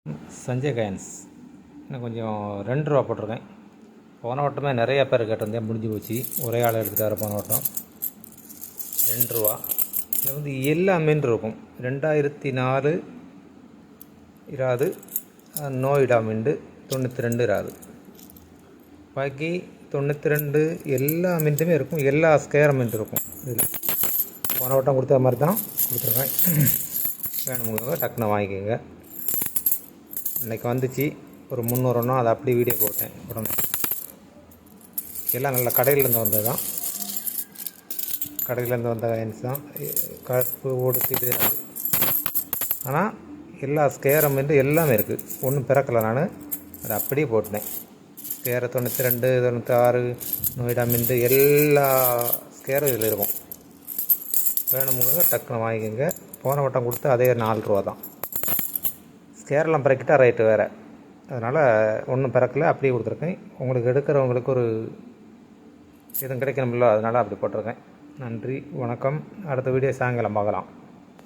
Sanjay coins இன்னும் கொஞ்சம் 2 ரூபா போட்டிருக்கேன். போன வட்டமே நிறைய பேர் கேட்டிருந்தேன், முடிஞ்சு போச்சு. ஒரே ஆள் எடுத்துட்டார் போன வட்டம். 2 ரூபா. இதில் வந்து எல்லா மீன் இருக்கும். 2004 இராது, நோயிடா மீன் 92 இராது, பாக்கி 92 எல்லா மீன்ட்டுமே இருக்கும். எல்லா ஸ்கேர் மீன் இருக்கும். இதில் போன வட்டம் கொடுத்த மாதிரி தான் கொடுத்துருக்கேன். வேணுமுங்க டக்குன்னு வாங்கிக்கோங்க. இன்றைக்கி வந்துச்சு ஒரு 300 ஒன்றும், அதை அப்படி வீடியோ போட்டேன் உடனே. எல்லாம் நல்ல கடையிலேருந்து வந்தது தான், கடையிலேருந்து வந்த காயின்ஸ் தான். கருப்பு ஓடுத்து ஆனால் எல்லா ஸ்கேரம் வந்து எல்லாமே இருக்குது. ஒன்றும் பிறக்கலை. நான் அதை அப்படியே போட்டேன். ஸ்கேரை 92 96 நோய்டா மிண்டு எல்லா ஸ்கேரும் இதில் இருக்கும். வேணுமுங்க டக்குன்னு வாங்கிக்கோங்க. போன வட்டம் கொடுத்து அதே 4 ரூபா தான். ஸ்கேரெல்லாம் பிறக்கிட்டால் ரேட்டு வேறு, அதனால் ஒன்றும் பிறக்கலை, அப்படியே கொடுத்துருக்கேன். உங்களுக்கு எடுக்கிறவங்களுக்கு ஒரு எதுவும் கிடைக்கணுமில்ல, அதனால் அப்படி போட்டிருக்கேன். நன்றி, வணக்கம். அடுத்த வீடியோ சாயங்காலம் பார்க்கலாம்.